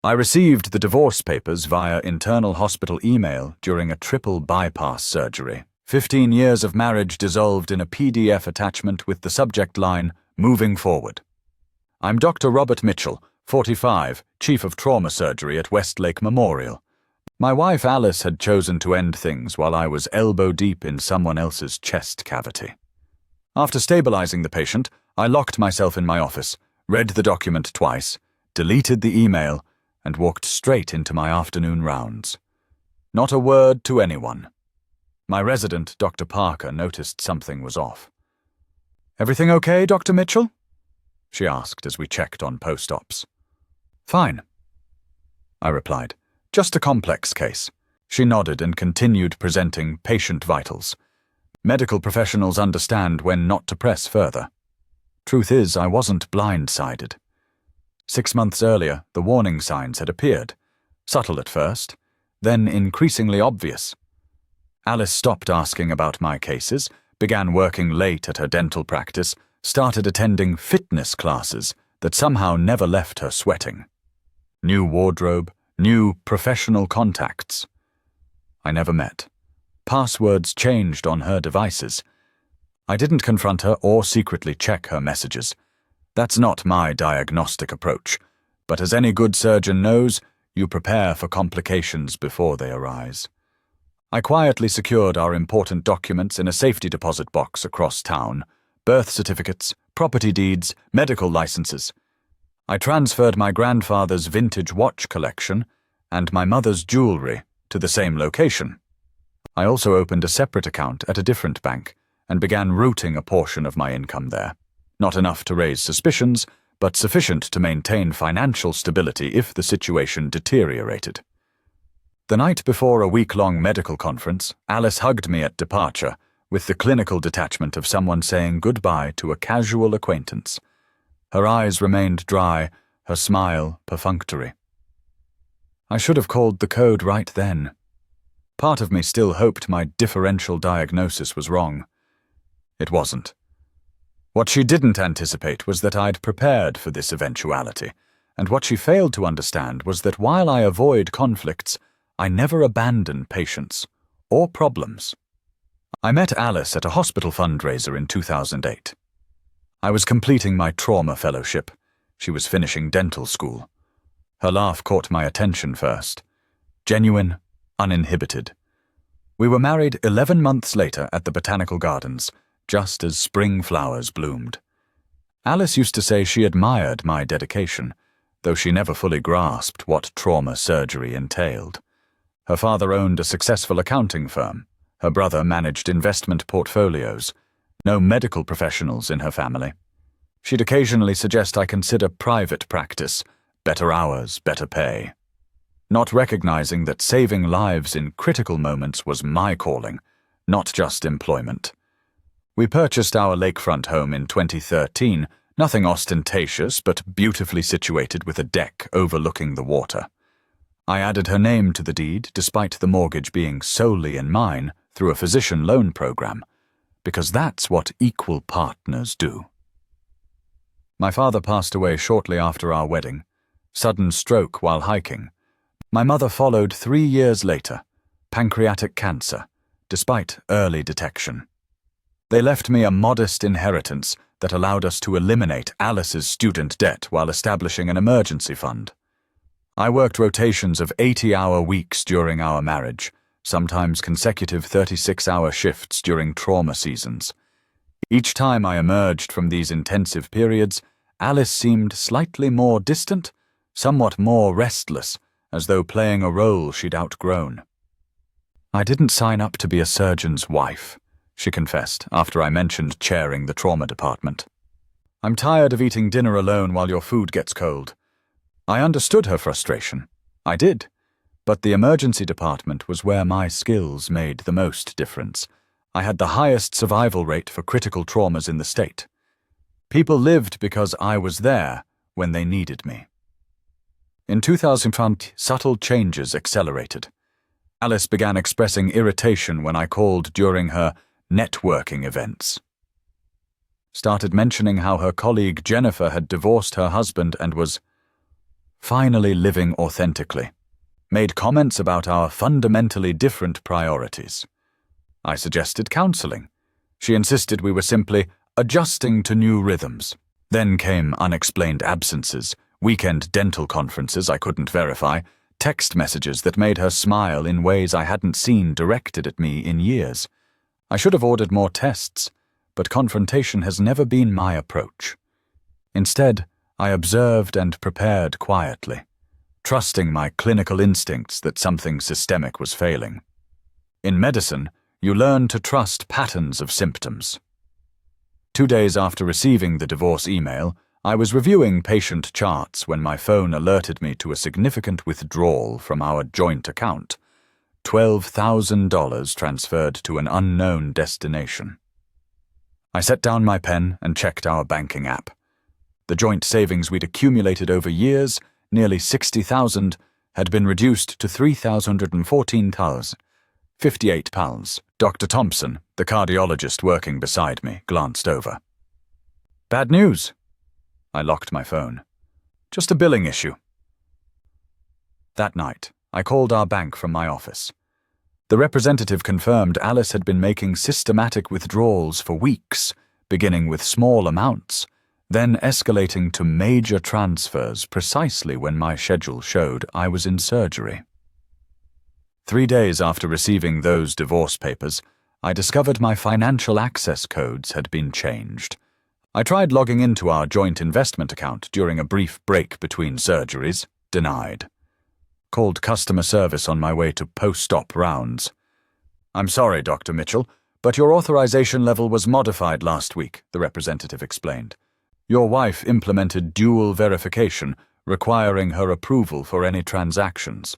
I received the divorce papers via internal hospital email during a triple bypass surgery. 15 years of marriage dissolved in a PDF attachment with the subject line, "Moving Forward." I'm Dr. Robert Mitchell, 45, Chief of Trauma Surgery at Westlake Memorial. My wife Alice had chosen to end things while I was elbow deep in someone else's chest cavity. After stabilizing the patient, I locked myself in my office, read the document twice, deleted the email, and walked straight into my afternoon rounds. Not a word to anyone. My resident, Dr. Parker, noticed something was off. "Everything okay, Dr. Mitchell?" she asked as we checked on post-ops. "Fine," I replied. "Just a complex case." She nodded and continued presenting patient vitals. Medical professionals understand when not to press further. Truth is, I wasn't blindsided. 6 months earlier, the warning signs had appeared. Subtle at first, then increasingly obvious. Alice stopped asking about my cases, began working late at her dental practice, started attending fitness classes that somehow never left her sweating. New wardrobe, new professional contacts. I never met. Passwords changed on her devices. I didn't confront her or secretly check her messages. That's not my diagnostic approach, but as any good surgeon knows, you prepare for complications before they arise. I quietly secured our important documents in a safety deposit box across town: birth certificates, property deeds, medical licenses. I transferred my grandfather's vintage watch collection and my mother's jewelry to the same location. I also opened a separate account at a different bank and began routing a portion of my income there. Not enough to raise suspicions, but sufficient to maintain financial stability if the situation deteriorated. The night before a week-long medical conference, Alice hugged me at departure, with the clinical detachment of someone saying goodbye to a casual acquaintance. Her eyes remained dry, her smile perfunctory. I should have called the code right then. Part of me still hoped my differential diagnosis was wrong. It wasn't. What she didn't anticipate was that I'd prepared for this eventuality, and what she failed to understand was that while I avoid conflicts, I never abandon patients or problems. I met Alice at a hospital fundraiser in 2008. I was completing my trauma fellowship. She was finishing dental school. Her laugh caught my attention first. Genuine, uninhibited. We were married 11 months later at the Botanical Gardens, just as spring flowers bloomed. Alice used to say she admired my dedication, though she never fully grasped what trauma surgery entailed. Her father owned a successful accounting firm. Her brother managed investment portfolios. No medical professionals in her family. She'd occasionally suggest I consider private practice, better hours, better pay. Not recognizing that saving lives in critical moments was my calling, not just employment. We purchased our lakefront home in 2013, nothing ostentatious but beautifully situated with a deck overlooking the water. I added her name to the deed despite the mortgage being solely in mine through a physician loan program, because that's what equal partners do. My father passed away shortly after our wedding, sudden stroke while hiking. My mother followed 3 years later, pancreatic cancer, despite early detection. They left me a modest inheritance that allowed us to eliminate Alice's student debt while establishing an emergency fund. I worked rotations of 80-hour weeks during our marriage, sometimes consecutive 36-hour shifts during trauma seasons. Each time I emerged from these intensive periods, Alice seemed slightly more distant, somewhat more restless, as though playing a role she'd outgrown. "I didn't sign up to be a surgeon's wife," she confessed after I mentioned chairing the trauma department. "I'm tired of eating dinner alone while your food gets cold." I understood her frustration. I did. But the emergency department was where my skills made the most difference. I had the highest survival rate for critical traumas in the state. People lived because I was there when they needed me. In 2020, subtle changes accelerated. Alice began expressing irritation when I called during her networking events. Started mentioning how her colleague Jennifer had divorced her husband and was finally living authentically, made comments about our fundamentally different priorities. I suggested counseling. She insisted we were simply adjusting to new rhythms. Then came unexplained absences, weekend dental conferences I couldn't verify, text messages that made her smile in ways I hadn't seen directed at me in years. I should have ordered more tests, but confrontation has never been my approach. Instead, I observed and prepared quietly, trusting my clinical instincts that something systemic was failing. In medicine, you learn to trust patterns of symptoms. 2 days after receiving the divorce email, I was reviewing patient charts when my phone alerted me to a significant withdrawal from our joint account. $12,000 transferred to an unknown destination. I set down my pen and checked our banking app. The joint savings we'd accumulated over years, nearly £60,000, had been reduced to £314. £58. Dr. Thompson, the cardiologist working beside me, glanced over. Bad news. I locked my phone. Just a billing issue. That night, I called our bank from my office. The representative confirmed Alice had been making systematic withdrawals for weeks, beginning with small amounts, then escalating to major transfers precisely when my schedule showed I was in surgery. 3 days after receiving those divorce papers, I discovered my financial access codes had been changed. I tried logging into our joint investment account during a brief break between surgeries, denied. Called customer service on my way to post-op rounds. I'm sorry, Dr. Mitchell, but your authorization level was modified last week, the representative explained. Your wife implemented dual verification, requiring her approval for any transactions.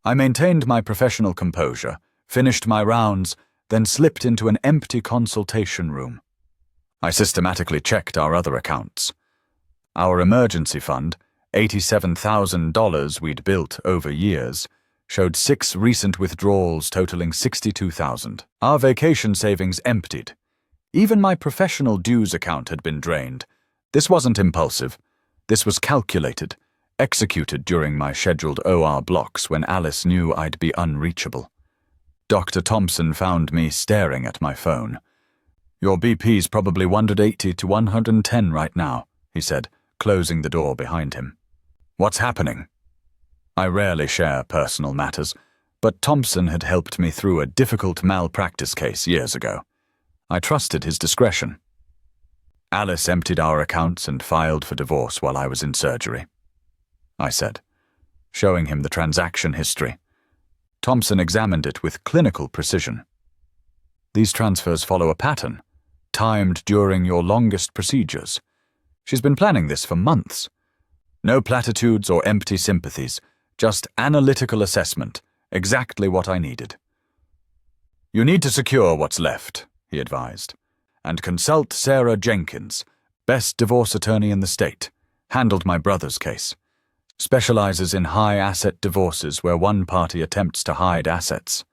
I maintained my professional composure, finished my rounds, then slipped into an empty consultation room. I systematically checked our other accounts. Our emergency fund, $87,000 we'd built over years, showed 6 recent withdrawals totaling $62,000. Our vacation savings emptied. Even my professional dues account had been drained. This wasn't impulsive. This was calculated, executed during my scheduled OR blocks when Alice knew I'd be unreachable. Dr. Thompson found me staring at my phone. Your BP's probably 180 to 110 right now, he said, closing the door behind him. What's happening? I rarely share personal matters, but Thompson had helped me through a difficult malpractice case years ago. I trusted his discretion. Alice emptied our accounts and filed for divorce while I was in surgery, I said, showing him the transaction history. Thompson examined it with clinical precision. These transfers follow a pattern, timed during your longest procedures. She's been planning this for months. No platitudes or empty sympathies, just analytical assessment, exactly what I needed. You need to secure what's left, he advised, and consult Sarah Jenkins, best divorce attorney in the state, handled my brother's case. Specializes in high-asset divorces where one party attempts to hide assets.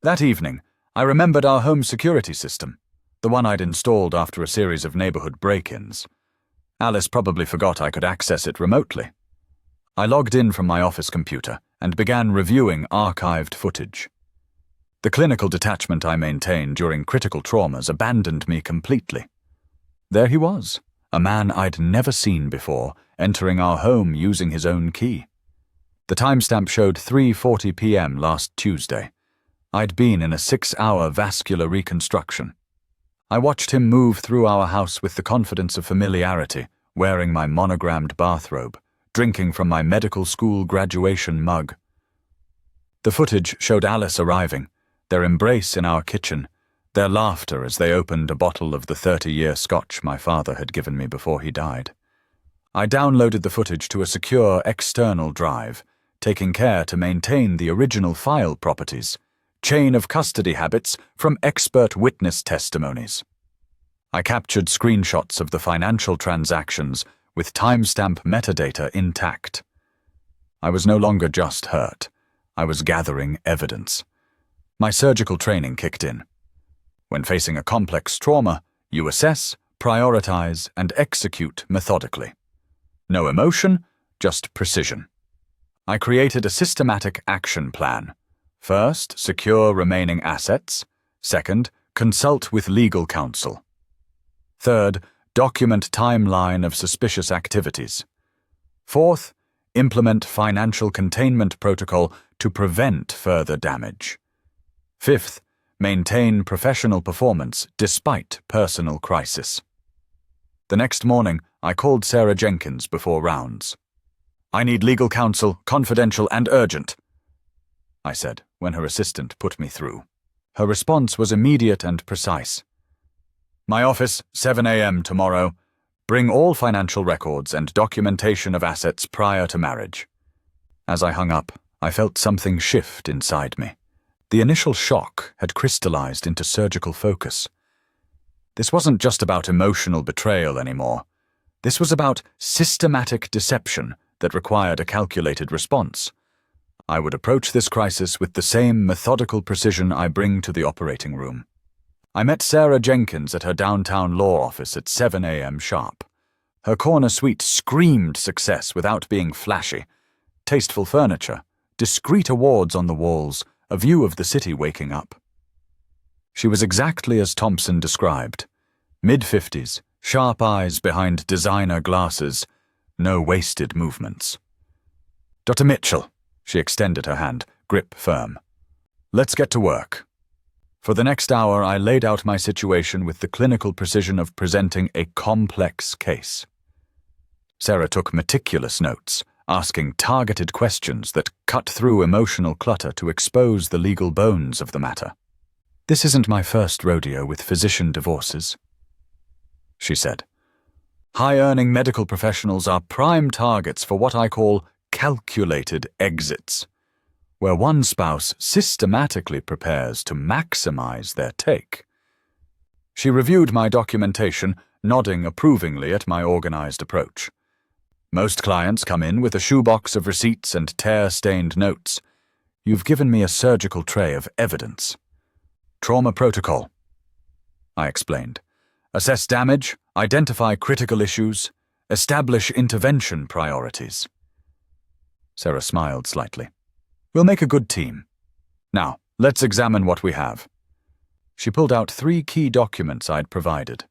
That evening, I remembered our home security system, the one I'd installed after a series of neighborhood break-ins. Alice probably forgot I could access it remotely. I logged in from my office computer and began reviewing archived footage. The clinical detachment I maintained during critical traumas abandoned me completely. There he was, a man I'd never seen before, entering our home using his own key. The timestamp showed 3:40 p.m. last Tuesday. I'd been in a 6-hour vascular reconstruction. I watched him move through our house with the confidence of familiarity, wearing my monogrammed bathrobe, drinking from my medical school graduation mug. The footage showed Alice arriving, their embrace in our kitchen, their laughter as they opened a bottle of the 30-year scotch my father had given me before he died. I downloaded the footage to a secure external drive, taking care to maintain the original file properties, chain of custody habits from expert witness testimonies. I captured screenshots of the financial transactions with timestamp metadata intact. I was no longer just hurt. I was gathering evidence. My surgical training kicked in. When facing a complex trauma, you assess, prioritize, and execute methodically. No emotion, just precision. I created a systematic action plan. First, secure remaining assets. Second, consult with legal counsel. Third, document timeline of suspicious activities. Fourth, implement financial containment protocol to prevent further damage. Fifth, maintain professional performance despite personal crisis. The next morning, I called Sarah Jenkins before rounds. "I need legal counsel, confidential and urgent," I said when her assistant put me through. Her response was immediate and precise. "My office, 7 a.m. tomorrow. Bring all financial records and documentation of assets prior to marriage." As I hung up, I felt something shift inside me. The initial shock had crystallized into surgical focus. This wasn't just about emotional betrayal anymore. This was about systematic deception that required a calculated response. I would approach this crisis with the same methodical precision I bring to the operating room. I met Sarah Jenkins at her downtown law office at 7 a.m. sharp. Her corner suite screamed success without being flashy. Tasteful furniture, discreet awards on the walls, a view of the city waking up. She was exactly as Thompson described. Mid-50s, sharp eyes behind designer glasses, no wasted movements. "Dr. Mitchell," she extended her hand, grip firm. "Let's get to work." For the next hour, I laid out my situation with the clinical precision of presenting a complex case. Sarah took meticulous notes, asking targeted questions that cut through emotional clutter to expose the legal bones of the matter. "This isn't my first rodeo with physician divorces," she said. "High-earning medical professionals are prime targets for what I call calculated exits, where one spouse systematically prepares to maximize their take." She reviewed my documentation, nodding approvingly at my organized approach. "Most clients come in with a shoebox of receipts and tear-stained notes. You've given me a surgical tray of evidence." "Trauma protocol," I explained. "Assess damage, identify critical issues, establish intervention priorities." Sarah smiled slightly. "We'll make a good team. Now, let's examine what we have." She pulled out 3 key documents I'd provided.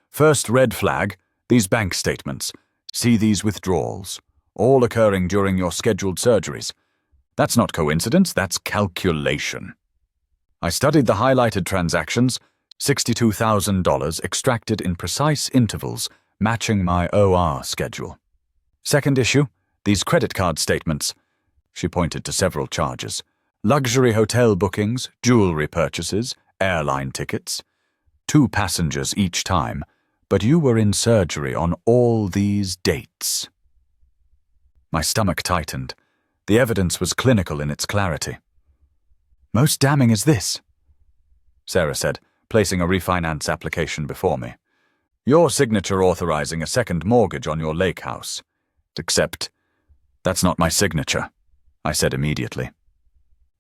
First red flag, these bank statements. See these withdrawals, all occurring during your scheduled surgeries. That's not coincidence, that's calculation. I studied the highlighted transactions, $62,000 extracted in precise intervals, matching my OR schedule. Second issue, these credit card statements. She pointed to several charges. Luxury hotel bookings, jewelry purchases, airline tickets. 2 passengers each time, but you were in surgery on all these dates. My stomach tightened. The evidence was clinical in its clarity. "Most damning is this," Sarah said, placing a refinance application before me. "Your signature authorizing a second mortgage on your lake house. Except, that's not my signature," I said immediately.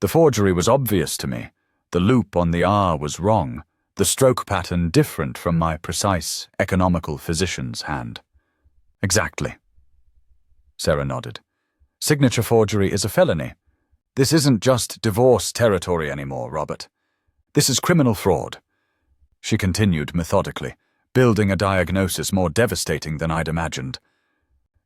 The forgery was obvious to me. The loop on the R was wrong, the stroke pattern different from my precise, economical physician's hand. "Exactly." Sarah nodded. "Signature forgery is a felony. This isn't just divorce territory anymore, Robert. This is criminal fraud." She continued methodically, building a diagnosis more devastating than I'd imagined.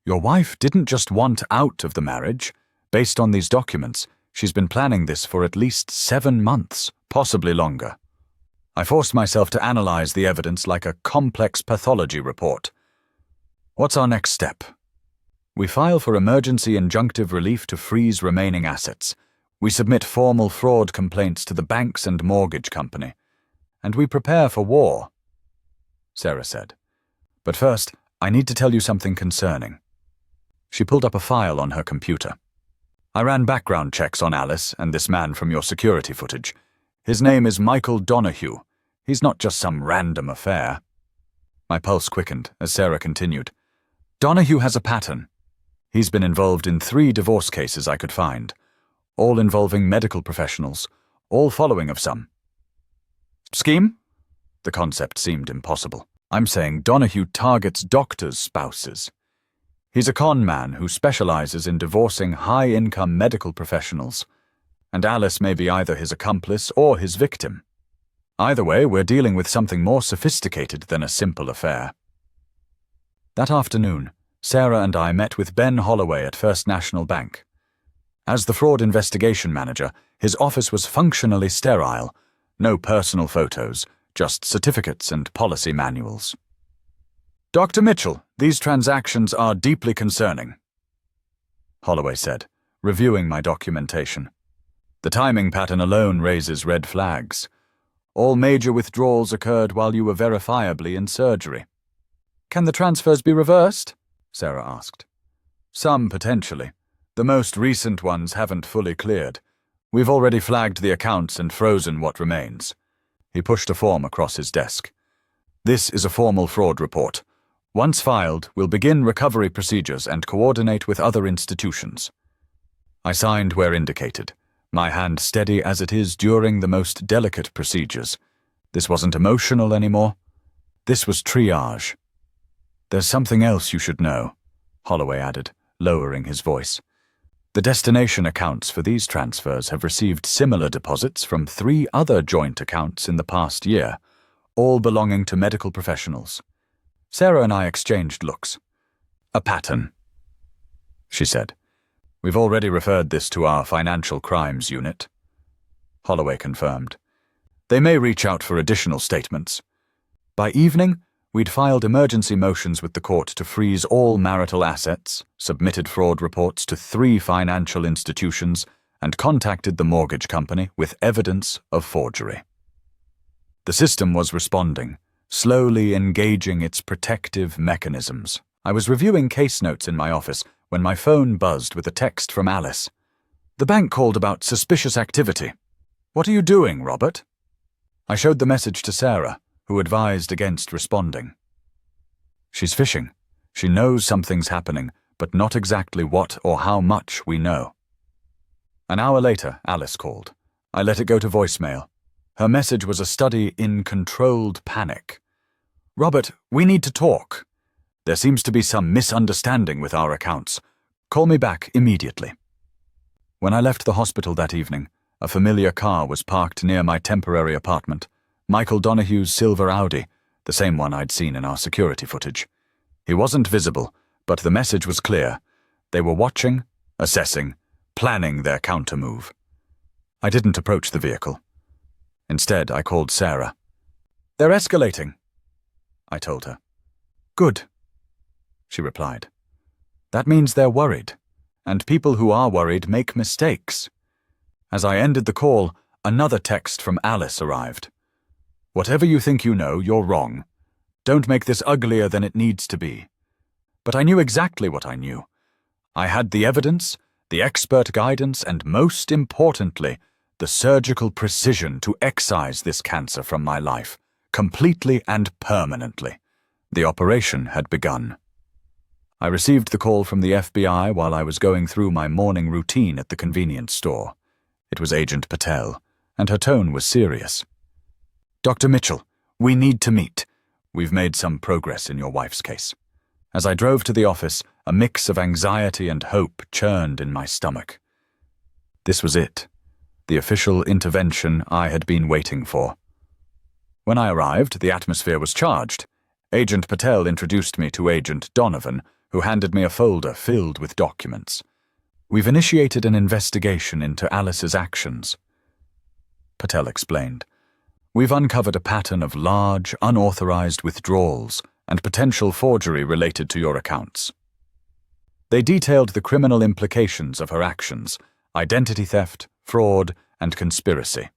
"Your wife didn't just want out of the marriage. Based on these documents, she's been planning this for at least 7 months, possibly longer." I forced myself to analyze the evidence like a complex pathology report. "What's our next step?" "We file for emergency injunctive relief to freeze remaining assets. We submit formal fraud complaints to the banks and mortgage company. And we prepare for war," Sarah said. "But first, I need to tell you something concerning." She pulled up a file on her computer. "I ran background checks on Alice and this man from your security footage. His name is Michael Donahue. He's not just some random affair." My pulse quickened as Sarah continued. "Donahue has a pattern. He's been involved in 3 divorce cases I could find, all involving medical professionals, all following of some scheme?" The concept seemed impossible. "I'm saying Donahue targets doctors' spouses. He's a con man who specializes in divorcing high-income medical professionals, and Alice may be either his accomplice or his victim. Either way, we're dealing with something more sophisticated than a simple affair. That afternoon, Sarah and I met with Ben Holloway at First National Bank. As the fraud investigation manager, his office was functionally sterile. No personal photos, just certificates and policy manuals. "Dr. Mitchell, these transactions are deeply concerning," Holloway said, reviewing my documentation. "The timing pattern alone raises red flags. All major withdrawals occurred while you were verifiably in surgery." "Can the transfers be reversed?" Sarah asked. "Some potentially. The most recent ones haven't fully cleared. We've already flagged the accounts and frozen what remains." He pushed a form across his desk. "This is a formal fraud report. Once filed, we'll begin recovery procedures and coordinate with other institutions." I signed where indicated, my hand steady as it is during the most delicate procedures. This wasn't emotional anymore. This was triage. "There's something else you should know," Holloway added, lowering his voice. "The destination accounts for these transfers have received similar deposits from 3 other joint accounts in the past year, all belonging to medical professionals." Sarah and I exchanged looks. "A pattern," she said. "We've already referred this to our financial crimes unit," Holloway confirmed. "They may reach out for additional statements." By evening, we'd filed emergency motions with the court to freeze all marital assets, submitted fraud reports to 3 financial institutions, and contacted the mortgage company with evidence of forgery. The system was responding, slowly engaging its protective mechanisms. I was reviewing case notes in my office when my phone buzzed with a text from Alice. "The bank called about suspicious activity. What are you doing, Robert?" I showed the message to Sarah, who advised against responding. "She's fishing. She knows something's happening, but not exactly what or how much we know." An hour later, Alice called. I let it go to voicemail. Her message was a study in controlled panic. "Robert, we need to talk. There seems to be some misunderstanding with our accounts. Call me back immediately." When I left the hospital that evening, a familiar car was parked near my temporary apartment, Michael Donohue's silver Audi, the same one I'd seen in our security footage. He wasn't visible, but the message was clear. They were watching, assessing, planning their counter-move. I didn't approach the vehicle. Instead, I called Sarah. "They're escalating," I told her. "Good," she replied. "That means they're worried, and people who are worried make mistakes." As I ended the call, another text from Alice arrived. "Whatever you think you know, you're wrong. Don't make this uglier than it needs to be." But I knew exactly what I knew. I had the evidence, the expert guidance, and most importantly, the surgical precision to excise this cancer from my life, completely and permanently. The operation had begun. I received the call from the FBI while I was going through my morning routine at the convenience store. It was Agent Patel, and her tone was serious. "Dr. Mitchell, we need to meet. We've made some progress in your wife's case." As I drove to the office, a mix of anxiety and hope churned in my stomach. This was it, the official intervention I had been waiting for. When I arrived, the atmosphere was charged. Agent Patel introduced me to Agent Donovan, who handed me a folder filled with documents. "We've initiated an investigation into Alice's actions," Patel explained. "We've uncovered a pattern of large, unauthorized withdrawals and potential forgery related to your accounts." They detailed the criminal implications of her actions: identity theft, fraud, and conspiracy.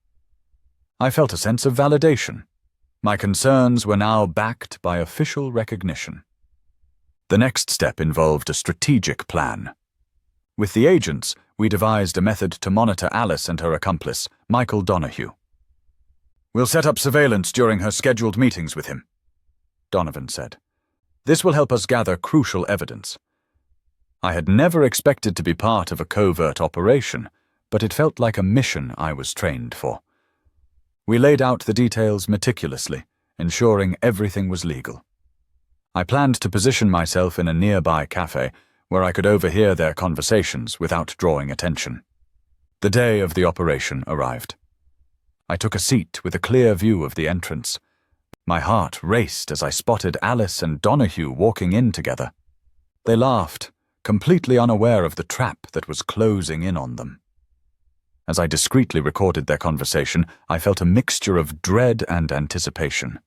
I felt a sense of validation. My concerns were now backed by official recognition. The next step involved a strategic plan. With the agents, we devised a method to monitor Alice and her accomplice, Michael Donohue. "We'll set up surveillance during her scheduled meetings with him," Donovan said. "This will help us gather crucial evidence." I had never expected to be part of a covert operation, but it felt like a mission I was trained for. We laid out the details meticulously, ensuring everything was legal. I planned to position myself in a nearby cafe, where I could overhear their conversations without drawing attention. The day of the operation arrived. I took a seat with a clear view of the entrance. My heart raced as I spotted Alice and Donahue walking in together. They laughed, completely unaware of the trap that was closing in on them. As I discreetly recorded their conversation, I felt a mixture of dread and anticipation.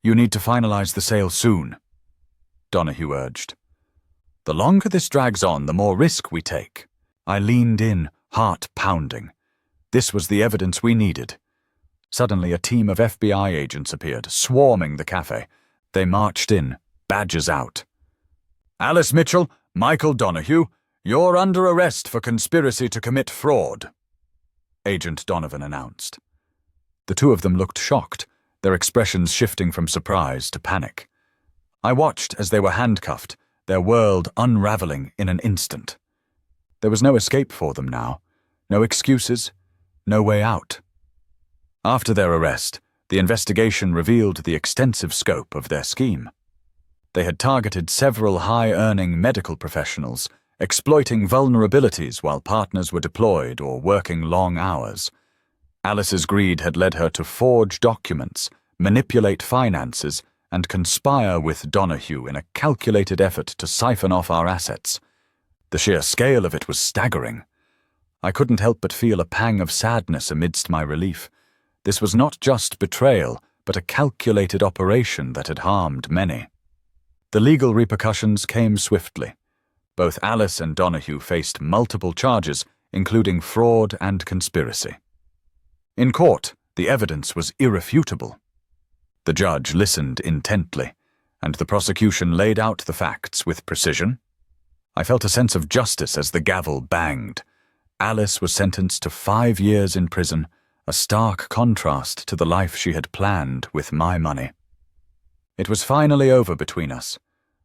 "You need to finalize the sale soon," Donahue urged. "The longer this drags on, the more risk we take." I leaned in, heart pounding. This was the evidence we needed. Suddenly, a team of FBI agents appeared, swarming the cafe. They marched in, badges out. "Alice Mitchell, Michael Donahue, you're under arrest for conspiracy to commit fraud," Agent Donovan announced. The two of them looked shocked, their expressions shifting from surprise to panic. I watched as they were handcuffed, their world unraveling in an instant. There was no escape for them now, no excuses, no way out. After their arrest, the investigation revealed the extensive scope of their scheme. They had targeted several high-earning medical professionals, exploiting vulnerabilities while partners were deployed or working long hours. Alice's greed had led her to forge documents, manipulate finances, and conspire with Donahue in a calculated effort to siphon off our assets. The sheer scale of it was staggering. I couldn't help but feel a pang of sadness amidst my relief. This was not just betrayal, but a calculated operation that had harmed many. The legal repercussions came swiftly. Both Alice and Donahue faced multiple charges, including fraud and conspiracy. In court, the evidence was irrefutable. The judge listened intently, and the prosecution laid out the facts with precision. I felt a sense of justice as the gavel banged. Alice was sentenced to 5 years in prison, a stark contrast to the life she had planned with my money. It was finally over between us,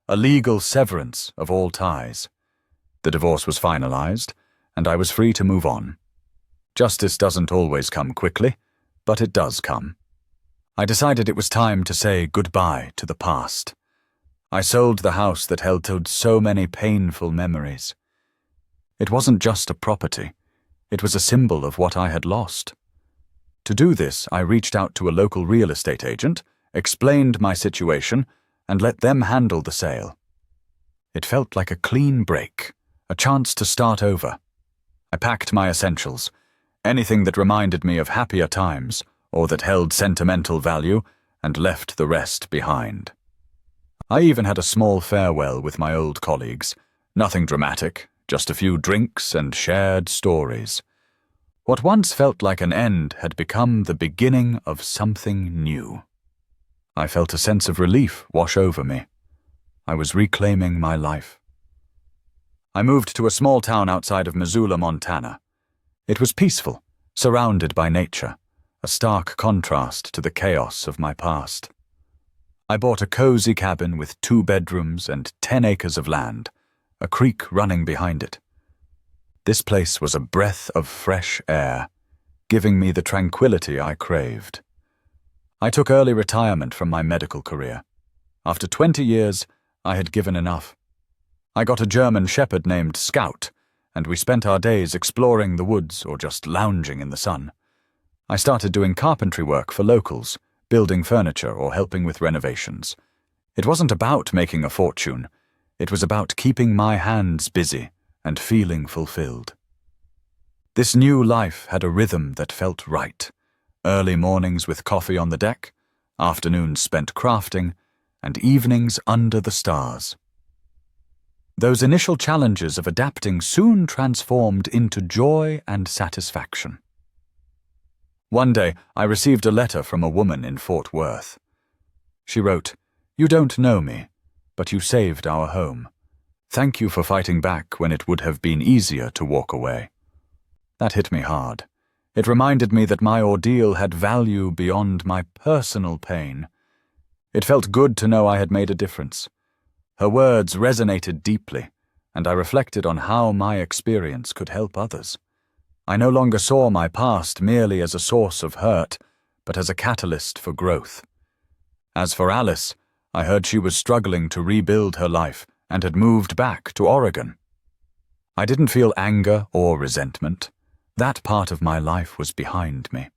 a legal severance of all ties. The divorce was finalized, and I was free to move on. Justice doesn't always come quickly, but it does come. I decided it was time to say goodbye to the past. I sold the house that held so many painful memories. It wasn't just a property. It was a symbol of what I had lost. To do this, I reached out to a local real estate agent, explained my situation, and let them handle the sale. It felt like a clean break, a chance to start over. I packed my essentials, anything that reminded me of happier times or that held sentimental value, and left the rest behind. I even had a small farewell with my old colleagues, nothing dramatic, just a few drinks and shared stories. What once felt like an end had become the beginning of something new. I felt a sense of relief wash over me. I was reclaiming my life. I moved to a small town outside of Missoula, Montana. It was peaceful, surrounded by nature, a stark contrast to the chaos of my past. I bought a cozy cabin with 2 bedrooms and 10 acres of land, a creek running behind it. This place was a breath of fresh air, giving me the tranquility I craved. I took early retirement from my medical career. After 20 years, I had given enough. I got a German shepherd named Scout, and we spent our days exploring the woods or just lounging in the sun. I started doing carpentry work for locals, building furniture or helping with renovations. It wasn't about making a fortune. It was about keeping my hands busy and feeling fulfilled. This new life had a rhythm that felt right. Early mornings with coffee on the deck, afternoons spent crafting, and evenings under the stars. Those initial challenges of adapting soon transformed into joy and satisfaction. One day, I received a letter from a woman in Fort Worth. She wrote, "You don't know me, but you saved our home. Thank you for fighting back when it would have been easier to walk away." That hit me hard. It reminded me that my ordeal had value beyond my personal pain. It felt good to know I had made a difference. Her words resonated deeply, and I reflected on how my experience could help others. I no longer saw my past merely as a source of hurt, but as a catalyst for growth. As for Alice, I heard she was struggling to rebuild her life and had moved back to Oregon. I didn't feel anger or resentment. That part of my life was behind me.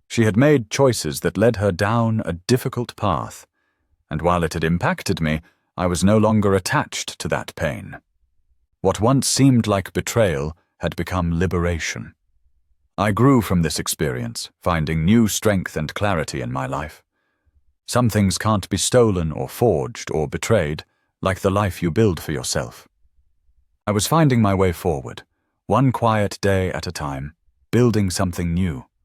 She had made choices that led her down a difficult path, and while it had impacted me, I was no longer attached to that pain. What once seemed like betrayal had become liberation. I grew from this experience, finding new strength and clarity in my life. Some things can't be stolen or forged or betrayed, like the life you build for yourself. I was finding my way forward, one quiet day at a time, building something new.